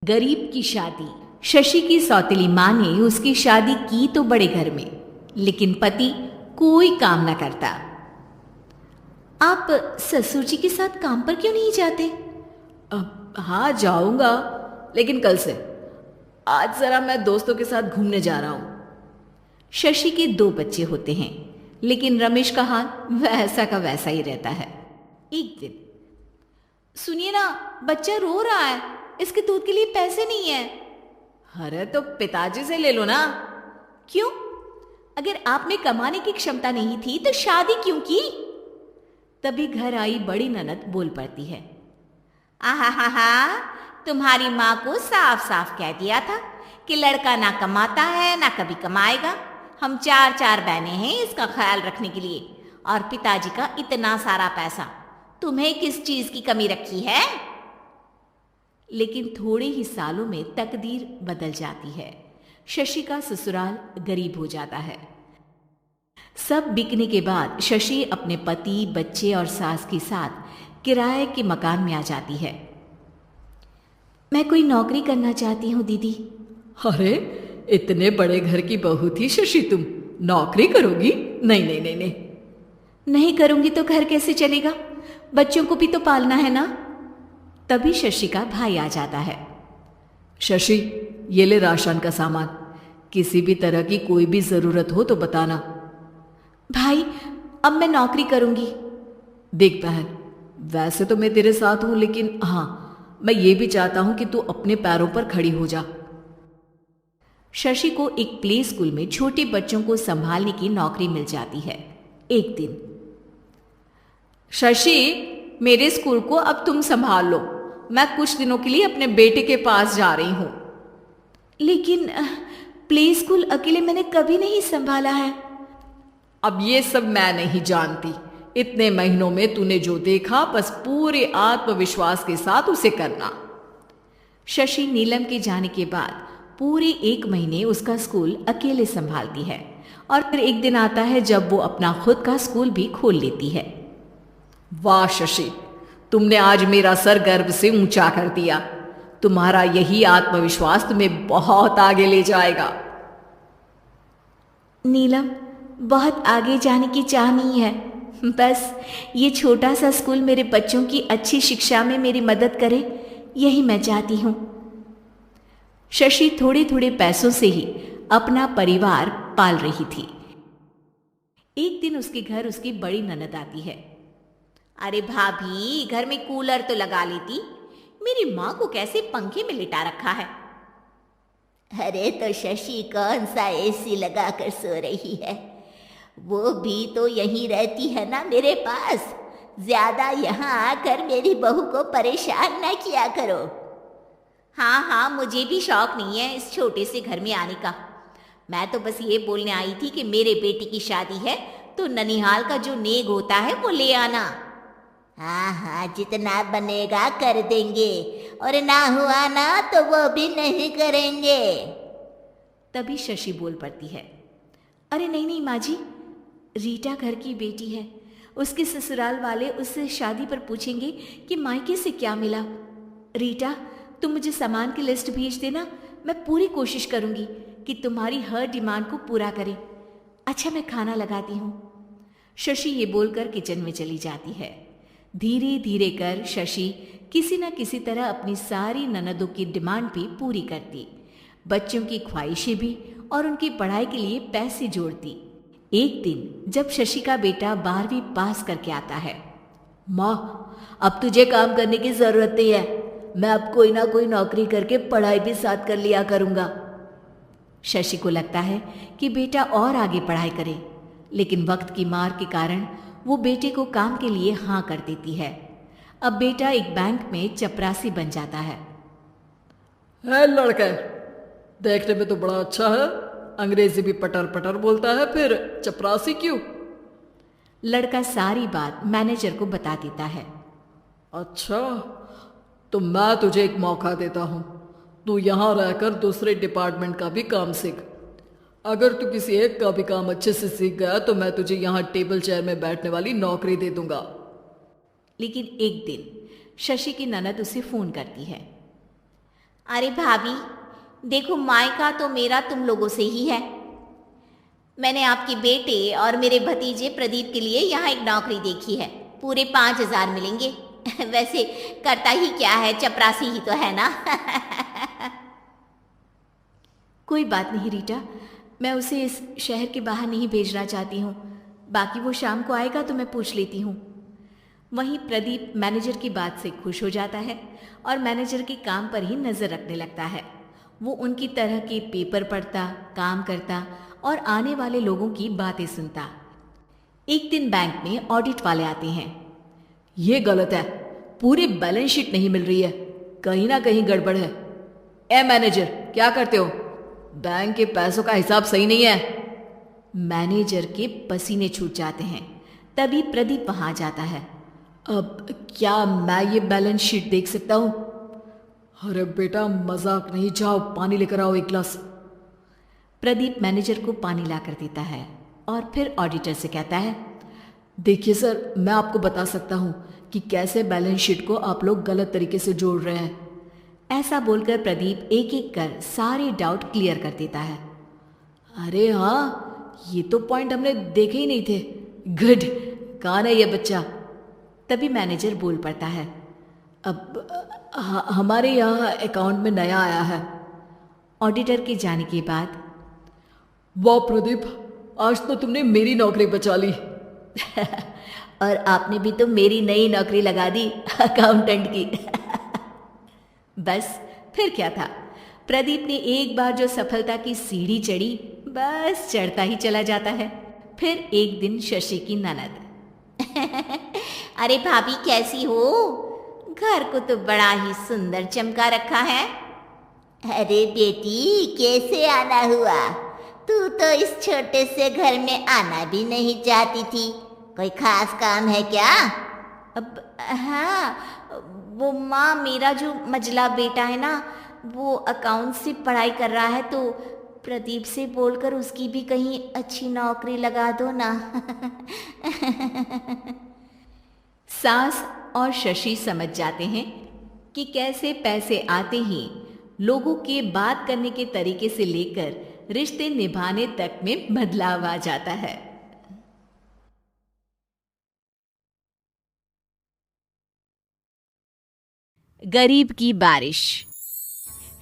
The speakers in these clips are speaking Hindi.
गरीब की शादी। शशि की सौतेली माँ ने उसकी शादी की तो बड़े घर में, लेकिन पति कोई काम न करता। आप ससुर जी के साथ काम पर क्यों नहीं जाते? हाँ जाऊंगा, लेकिन कल से। आज जरा मैं दोस्तों के साथ घूमने जा रहा हूं। शशि के 2 बच्चे होते हैं, लेकिन रमेश का हाल वैसा का वैसा ही रहता है। एक दिन, सुनिए ना, बच्चा रो रहा है, इसके दूध के लिए पैसे नहीं है। अरे तो पिताजी से ले लो ना। क्यों? अगर आप में कमाने की क्षमता नहीं थी तो शादी क्यों की? तभी घर आई बड़ी ननद बोल पड़ती है। आहा, तुम्हारी माँ को साफ साफ कह दिया था कि लड़का ना कमाता है ना कभी कमाएगा। हम 4 बहनें हैं इसका ख्याल रखने के लिए, और पिताजी का इतना सारा पैसा, तुम्हें किस चीज की कमी रखी है? लेकिन थोड़े ही सालों में तकदीर बदल जाती है। शशि का ससुराल गरीब हो जाता है। सब बिकने के बाद शशि अपने पति, बच्चे और सास के साथ किराए के मकान में आ जाती है। मैं कोई नौकरी करना चाहती हूँ दीदी। अरे इतने बड़े घर की बहू थी शशि, तुम नौकरी करोगी? नहीं नहीं नहीं नहीं। नहीं करूंगी तो घर कैसे चलेगा? बच्चों को भी तो पालना है ना। तभी शशि का भाई आ जाता है। शशि, ये ले राशन का सामान, किसी भी तरह की कोई भी जरूरत हो तो बताना। भाई, अब मैं नौकरी करूंगी। देख बहन, वैसे तो मैं तेरे साथ हूं, लेकिन हाँ, मैं ये भी चाहता हूं कि तू अपने पैरों पर खड़ी हो जा। शशि को एक प्ले स्कूल में छोटे बच्चों को संभालने की नौकरी मिल जाती है। एक दिन, शशि, मेरे स्कूल को अब तुम संभाल लो, मैं कुछ दिनों के लिए अपने बेटे के पास जा रही हूं। लेकिन प्ले स्कूल अकेले मैंने कभी नहीं संभाला है। अब ये सब मैं नहीं जानती। इतने महीनों में तूने जो देखा, बस पूरे आत्मविश्वास के साथ उसे करना। शशि नीलम के जाने के बाद पूरे 1 महीने उसका स्कूल अकेले संभालती है, और फिर एक दिन आता है जब वो अपना खुद का स्कूल भी खोल लेती है। वाह शशि, तुमने आज मेरा सर गर्व से ऊंचा कर दिया। तुम्हारा यही आत्मविश्वास तुम्हें बहुत आगे ले जाएगा। नीलम, बहुत आगे जाने की चाह नहीं है, बस ये छोटा सा स्कूल मेरे बच्चों की अच्छी शिक्षा में मेरी मदद करे, यही मैं चाहती हूँ। शशि थोड़े थोड़े पैसों से ही अपना परिवार पाल रही थी। एक दिन उसके घर उसकी बड़ी ननद आती है। अरे भाभी, घर में कूलर तो लगा लेती, मेरी माँ को कैसे पंखे में लिटा रखा है? अरे तो शशि कौन सा एसी लगा कर सो रही है? वो भी तो यहीं रहती है ना मेरे पास। ज्यादा यहाँ आकर मेरी बहू को परेशान ना किया करो। हाँ, मुझे भी शौक नहीं है इस छोटे से घर में आने का। मैं तो बस ये बोलने आई थी कि मेरे बेटे की शादी है तो ननिहाल का जो नेग होता है वो ले आना। हाँ, जितना बनेगा कर देंगे, और ना हुआ ना तो वो भी नहीं करेंगे। तभी शशि बोल पड़ती है। अरे नहीं माँ जी, रीटा घर की बेटी है, उसके ससुराल वाले उससे शादी पर पूछेंगे कि मायके से क्या मिला। रीटा, तुम मुझे सामान की लिस्ट भेज देना, मैं पूरी कोशिश करूंगी कि तुम्हारी हर डिमांड को पूरा करें। अच्छा, मैं खाना लगाती हूँ। शशि ये बोलकर किचन में चली जाती है। धीरे धीरे कर शशि किसी न किसी तरह अपनी सारी ननदों की डिमांड भी पूरी करती, बच्चों की ख्वाहिशें भी, और उनकी पढ़ाई के लिए पैसे जोड़ती। एक दिन जब शशि का बेटा 12वीं पास करके आता है। माँ, अब तुझे काम करने की जरूरत नहीं है, मैं अब कोई ना कोई नौकरी करके पढ़ाई भी साथ कर लिया करूंगा। शशि को लगता है कि बेटा और आगे पढ़ाई करे, लेकिन वक्त की मार के कारण वो बेटे को काम के लिए हाँ कर देती है। अब बेटा एक बैंक में चपरासी बन जाता है। लड़का देखने में तो बड़ा अच्छा है, अंग्रेजी भी पटर पटर बोलता है, फिर चपरासी क्यों? लड़का सारी बात मैनेजर को बता देता है। अच्छा, तो मैं तुझे एक मौका देता हूं, तू यहां रहकर दूसरे डिपार्टमेंट का भी काम सीख। अगर तू किसी एक का भी काम अच्छे से सीख गया तो मैं तुझे यहां टेबल चेयर में बैठने वाली नौकरी दे दूंगा। लेकिन एक दिन शशि की ननद उसे फोन करती है। अरे भाभी, देखो मायका तो मेरा तुम लोगों से ही है। मैंने आपके बेटे और मेरे भतीजे प्रदीप के लिए यहाँ एक नौकरी देखी है, पूरे 5,000 मिलेंगे। वैसे करता ही क्या है, चपरासी ही तो है ना। कोई बात नहीं रीटा, मैं उसे इस शहर के बाहर नहीं भेजना चाहती हूँ। बाकी वो शाम को आएगा तो मैं पूछ लेती हूँ। वहीं प्रदीप मैनेजर की बात से खुश हो जाता है और मैनेजर के काम पर ही नज़र रखने लगता है। वो उनकी तरह के पेपर पढ़ता, काम करता और आने वाले लोगों की बातें सुनता। एक दिन बैंक में ऑडिट वाले आते हैं। ये गलत है, पूरी बैलेंस शीट नहीं मिल रही है, कहीं ना कहीं गड़बड़ है। ए मैनेजर, क्या करते हो? बैंक के पैसों का हिसाब सही नहीं है। मैनेजर के पसीने छूट जाते हैं। तभी प्रदीप वहां जाता है। अब क्या मैं ये बैलेंस शीट देख सकता हूँ? अरे बेटा मजाक नहीं, जाओ पानी लेकर आओ एक गिलास। प्रदीप मैनेजर को पानी लाकर देता है और फिर ऑडिटर से कहता है, देखिए सर, मैं आपको बता सकता हूँ कि कैसे बैलेंस शीट को आप लोग गलत तरीके से जोड़ रहे हैं। ऐसा बोलकर प्रदीप एक एक कर सारे डाउट क्लियर कर देता है। अरे हाँ, ये तो पॉइंट हमने देखे ही नहीं थे। गुड, कौन है ये बच्चा? तभी मैनेजर बोल पड़ता है, अब हमारे यहाँ अकाउंट में नया आया है। ऑडिटर के जाने के बाद, वाह प्रदीप, आज तो तुमने मेरी नौकरी बचा ली। और आपने भी तो मेरी नई नौकरी लगा दी, अकाउंटेंट की। बस फिर क्या था, प्रदीप ने एक बार जो सफलता की सीढ़ी चढ़ी, बस चढ़ता ही चला जाता है। फिर एक दिन शशि की ननद, अरे भाभी कैसी हो? घर को तो बड़ा ही सुंदर चमका रखा है। अरे बेटी, कैसे आना हुआ? तू तो इस छोटे से घर में आना भी नहीं चाहती थी, कोई खास काम है क्या? अब हाँ, वो माँ, मेरा जो मझला बेटा है ना, वो अकाउंट से पढ़ाई कर रहा है, तो प्रदीप से बोलकर उसकी भी कहीं अच्छी नौकरी लगा दो ना। सास और शशि समझ जाते हैं कि कैसे पैसे आते ही लोगों के बात करने के तरीके से लेकर रिश्ते निभाने तक में बदलाव आ जाता है। गरीब की बारिश।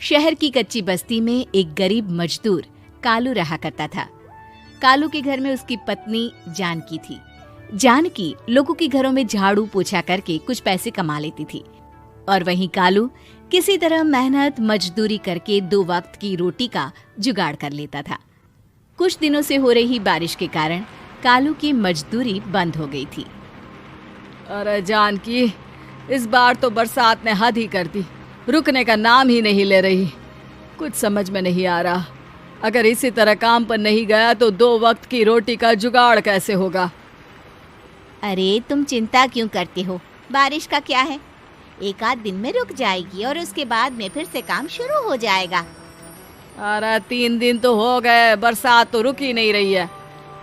शहर की कच्ची बस्ती में एक गरीब मजदूर कालू रहा करता था। कालू के घर में उसकी पत्नी जानकी थी। जानकी लोगों के घरों में झाड़ू पोछा करके कुछ पैसे कमा लेती थी और वहीं कालू किसी तरह मेहनत मजदूरी करके 2 वक्त की रोटी का जुगाड़ कर लेता था। कुछ दिनों से हो रही बारिश के कारण कालू की मजदूरी बंद हो गई थी। अरे जानकी, इस बार तो बरसात ने हद ही कर दी, रुकने का नाम ही नहीं ले रही। कुछ समझ में नहीं आ रहा, अगर इसी तरह काम पर नहीं गया तो 2 वक्त की रोटी का जुगाड़ कैसे होगा? अरे तुम चिंता क्यों करते हो, बारिश का क्या है, 1 आध दिन में रुक जाएगी और उसके बाद में फिर से काम शुरू हो जाएगा। अरे 3 दिन तो हो गए, बरसात तो रुक ही नहीं रही है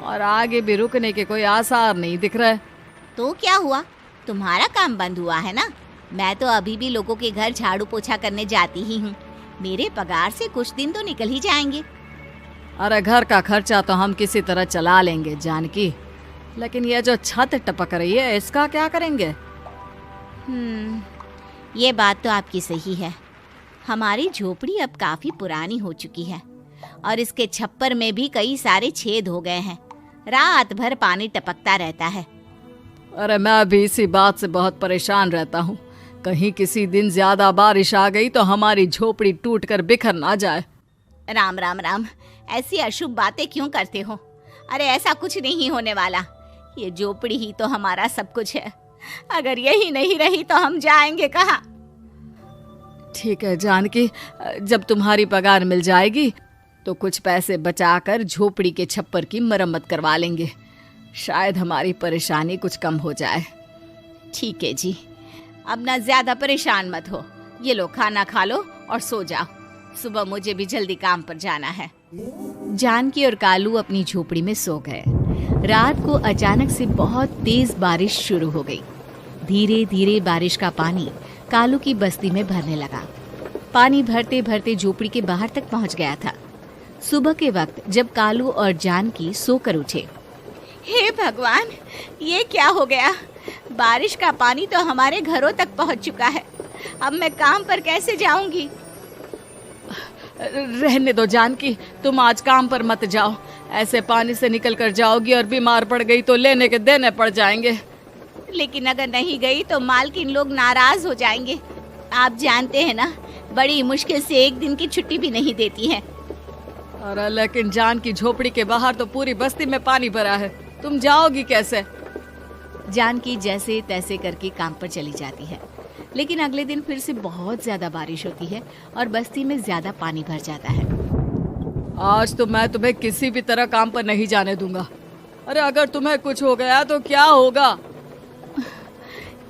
और आगे भी रुकने के कोई आसार नहीं दिख रहे। तो क्या हुआ, तुम्हारा काम बंद हुआ है ना? मैं तो अभी भी लोगों के घर झाड़ू पोछा करने जाती ही हूँ। मेरे पगार से कुछ दिन तो निकल ही जाएंगे। अरे घर का खर्चा तो हम किसी तरह चला लेंगे जानकी, लेकिन ये जो छत टपक रही है इसका क्या करेंगे? ये बात तो आपकी सही है। हमारी झोपड़ी अब काफी पुरानी हो चुकी है और इसके छप्पर में भी कई सारे छेद हो गए हैं। रात भर पानी टपकता रहता है। अरे मैं भी इसी बात से बहुत परेशान रहता हूँ, कहीं किसी दिन ज्यादा बारिश आ गई तो हमारी झोपड़ी टूटकर बिखर ना जाए। राम राम राम, ऐसी अशुभ बातें क्यों करते हो? अरे ऐसा कुछ नहीं होने वाला, ये झोपड़ी ही तो हमारा सब कुछ है। अगर यही नहीं रही तो हम जाएंगे कहाँ? ठीक है जानकी, जब तुम्हारी पगार मिल जाएगी तो कुछ पैसे बचाकर झोपड़ी के छप्पर की मरम्मत करवा लेंगे, शायद हमारी परेशानी कुछ कम हो जाए। ठीक है जी, अब ना ज्यादा परेशान मत हो। ये लो खाना खा लो और सो जाओ, सुबह मुझे भी जल्दी काम पर जाना है। जानकी और कालू अपनी झोपड़ी में सो गए। रात को अचानक से बहुत तेज बारिश शुरू हो गई। धीरे धीरे बारिश का पानी कालू की बस्ती में भरने लगा। पानी भरते भरते झोपड़ी के बाहर तक पहुंच गया था। सुबह के वक्त जब कालू और जानकी सोकर उठे, हे भगवान, ये क्या हो गया? बारिश का पानी तो हमारे घरों तक पहुंच चुका है। अब मैं काम पर कैसे जाऊंगी? रहने दो जानकी, तुम आज काम पर मत जाओ। ऐसे पानी से निकल कर जाओगी और बीमार पड़ गई तो लेने के देने पड़ जाएंगे। लेकिन अगर नहीं गई तो मालकिन लोग नाराज हो जाएंगे। आप जानते हैं ना, बड़ी मुश्किल से एक दिन की छुट्टी भी नहीं देती है। अरे लेकिन जानकी, झोपड़ी के बाहर तो पूरी बस्ती में पानी भरा है, तुम जाओगी कैसे? जानकी जैसे तैसे करके काम पर चली जाती है। लेकिन अगले दिन फिर से बहुत ज्यादा बारिश होती है और बस्ती में ज्यादा पानी भर जाता है। आज तो मैं तुम्हें किसी भी तरह काम पर नहीं जाने दूंगा। अरे अगर तुम्हें कुछ हो गया तो क्या होगा?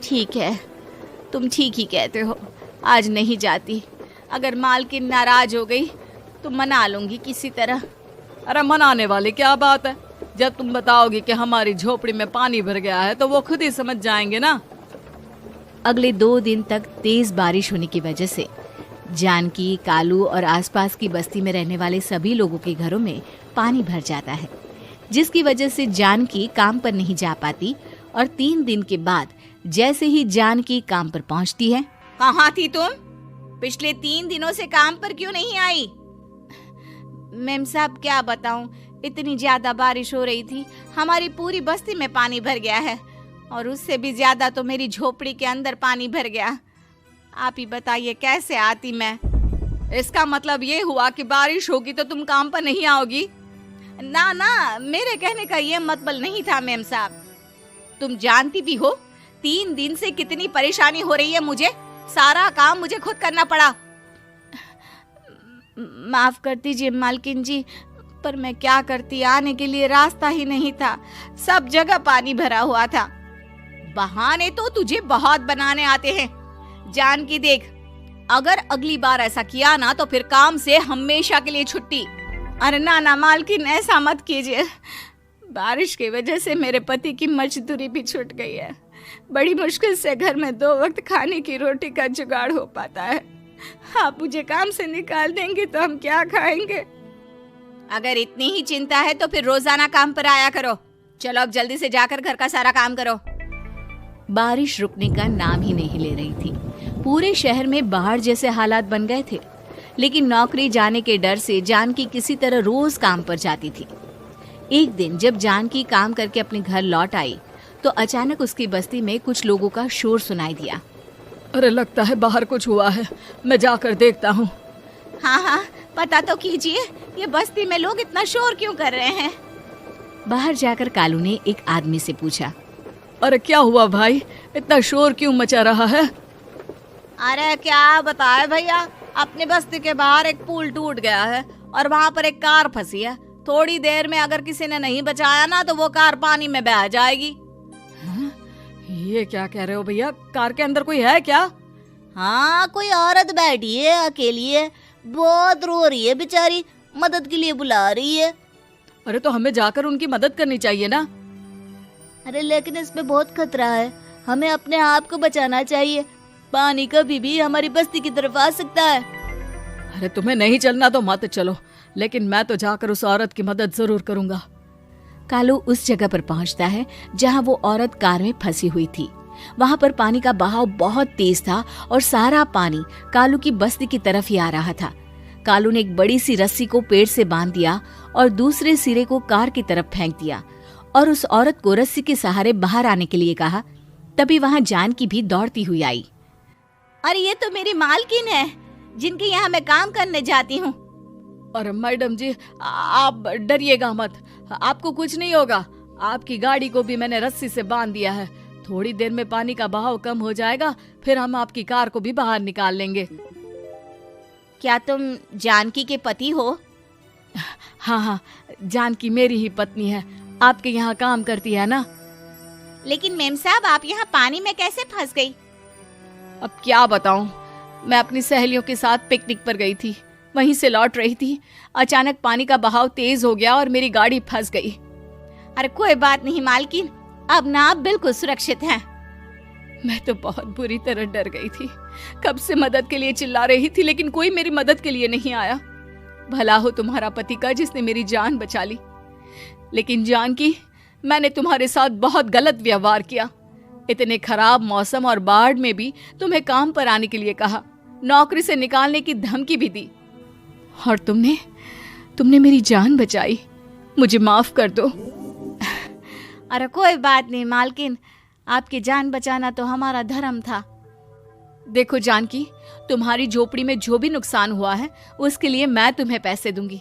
ठीक है, तुम ठीक ही कहते हो, आज नहीं जाती। अगर मालकिन नाराज हो गई तो मना लूंगी किसी तरह। अरे मनाने वाली क्या बात है? जब तुम बताओगी कि हमारी झोपड़ी में पानी भर गया है तो वो खुद ही समझ जाएंगे ना। अगले 2 दिन तक तेज बारिश होने की वजह से जानकी, कालू और आसपास की बस्ती में रहने वाले सभी लोगों के घरों में पानी भर जाता है, जिसकी वजह से जानकी काम पर नहीं जा पाती। और 3 दिन के बाद जैसे ही जानकी काम पर पहुंचती है, कहाँ थी तुम? पिछले 3 दिनों से काम पर क्यों नहीं आई? मेम साहब, क्या बताऊं, इतनी ज्यादा बारिश हो रही थी, हमारी पूरी बस्ती में पानी भर गया है और उससे भी ज्यादा तो मेरी झोपड़ी के अंदर पानी भर गया। आप ही बताइए कैसे आती मैं? इसका मतलब ये हुआ कि बारिश होगी तो तुम काम पर नहीं आओगी? ना ना, मेरे कहने का ये मतलब नहीं था मेम साहब। तुम जानती भी हो 3 दिन से कितनी परेशानी हो रही है मुझे। सारा काम मुझे खुद करना पड़ा। माफ कर दीजिए मालकिन जी, पर मैं क्या करती, आने के लिए रास्ता ही नहीं था, सब जगह पानी भरा हुआ था। बहाने तो तुझे बहुत बनाने आते हैं। जानकी देख, अगर अगली बार ऐसा किया ना तो फिर काम से हमेशा के लिए छुट्टी। अरे ना ना मालकिन, ऐसा मत कीजिए। बारिश की वजह से मेरे पति की मजदूरी भी छूट गई है। बड़ी मुश्किल से घर में 2 वक्त खाने की रोटी का जुगाड़ हो पाता है। आप मुझे काम से निकाल देंगे तो हम क्या खाएंगे? अगर इतनी ही चिंता है तो फिर रोजाना काम पर आया करो। चलो अब जल्दी से जाकर घर का सारा काम करो। बारिश रुकने का नाम ही नहीं ले रही थी। पूरे शहर में बाढ़ जैसे हालात बन गए थे। लेकिन नौकरी जाने के डर से जानकी किसी तरह रोज काम पर जाती थी। एक दिन जब जानकी काम करके अपने घर लौट आई तो अचानक उसकी बस्ती में कुछ लोगों का शोर सुनाई दिया। अरे लगता है बाहर कुछ हुआ है, मैं जाकर देखता हूँ। हाँ हाँ, पता तो कीजिए, ये बस्ती में लोग इतना शोर क्यों कर रहे हैं? बाहर जाकर कालू ने एक आदमी से पूछा, अरे क्या हुआ भाई, इतना शोर क्यों मचा रहा है? अरे क्या बताए भैया, अपने बस्ती के बाहर एक पुल टूट गया है और वहाँ पर एक कार फंसी है। थोड़ी देर में अगर किसी ने नहीं बचाया ना तो वो कार पानी में बह जाएगी। ये क्या कह रहे हो भैया, कार के अंदर कोई है क्या? हाँ, कोई औरत बैठी है, अकेली है, बहुत रो रही है बेचारी, मदद के लिए बुला रही है। अरे तो हमें जाकर उनकी मदद करनी चाहिए ना। अरे लेकिन इसमें बहुत खतरा है, हमें अपने आप को बचाना चाहिए। पानी कभी भी हमारी बस्ती की तरफ आ सकता है। अरे तुम्हें नहीं चलना तो मत चलो, लेकिन मैं तो जाकर उस औरत की मदद जरूर करूंगा। कालू उस जगह पर पहुंचता है जहां वो औरत कार में फंसी हुई थी। वहां पर पानी का बहाव बहुत तेज था और सारा पानी कालू की बस्ती की तरफ ही आ रहा था। कालू ने एक बड़ी सी रस्सी को पेड़ से बांध दिया और दूसरे सिरे को कार की तरफ फेंक दिया और उस औरत को रस्सी के सहारे बाहर आने के लिए कहा। तभी वहां जानकी भी दौड़ती हुई आई। अरे ये तो मेरी मालकिन है, जिनके यहाँ मैं काम करने जाती हूँ। अरे मैडम जी, आप डरिएगा मत, आपको कुछ नहीं होगा। आपकी गाड़ी को भी मैंने रस्सी से बांध दिया है। थोड़ी देर में पानी का बहाव कम हो जाएगा, फिर हम आपकी कार को भी बाहर निकाल लेंगे। क्या तुम जानकी के पति हो? हाँ हाँ, जानकी मेरी ही पत्नी है, आपके यहाँ काम करती है ना। लेकिन मेम साहब, आप यहाँ पानी में कैसे फंस गई? अब क्या बताऊं, मैं अपनी सहेलियों के साथ पिकनिक पर गई थी, वहीं से लौट रही थी। अचानक पानी का बहाव तेज हो गया और मेरी गाड़ी फंस गई। अरे कोई बात नहीं मालकिन, अब ना आप बिल्कुल सुरक्षित हैं। मैं तो बहुत बुरी तरह डर गई थी। कब से मदद के लिए चिल्ला रही थी, लेकिन कोई मेरी मदद के लिए नहीं आया। भला हो तुम्हारा पति का जिसने मेरी जान बचा ली। लेकिन जानकी, मैंने तुम्हारे साथ बहुत गलत व्यवहार किया। इतने खराब मौसम और बाढ़ में भी तुम्हें काम पर आने के लिए कहा, नौकरी से निकालने की धमकी भी दी, और तुमने मेरी जान बचाई। मुझे माफ कर दो। अरे कोई बात नहीं मालकिन, आपकी जान बचाना तो हमारा धर्म था। देखो जानकी, तुम्हारी झोपड़ी में जो भी नुकसान हुआ है उसके लिए मैं तुम्हें पैसे दूंगी।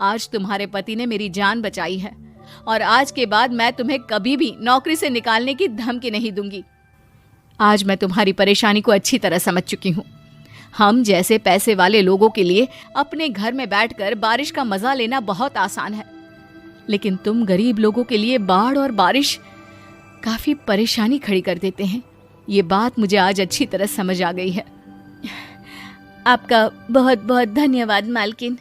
आज तुम्हारे पति ने मेरी जान बचाई है और आज के बाद मैं तुम्हें कभी भी नौकरी से निकालने की धमकी नहीं दूंगी। आज मैं तुम्हारी परेशानी को अच्छी तरह समझ चुकी हूँ। हम जैसे पैसे वाले लोगों के लिए अपने घर में बैठकर बारिश का मजा लेना बहुत आसान है, लेकिन तुम गरीब लोगों के लिए बाढ़ और बारिश काफी परेशानी खड़ी कर देते हैं। ये बात मुझे आज अच्छी तरह समझ आ गई है। आपका बहुत बहुत धन्यवाद मालकिन।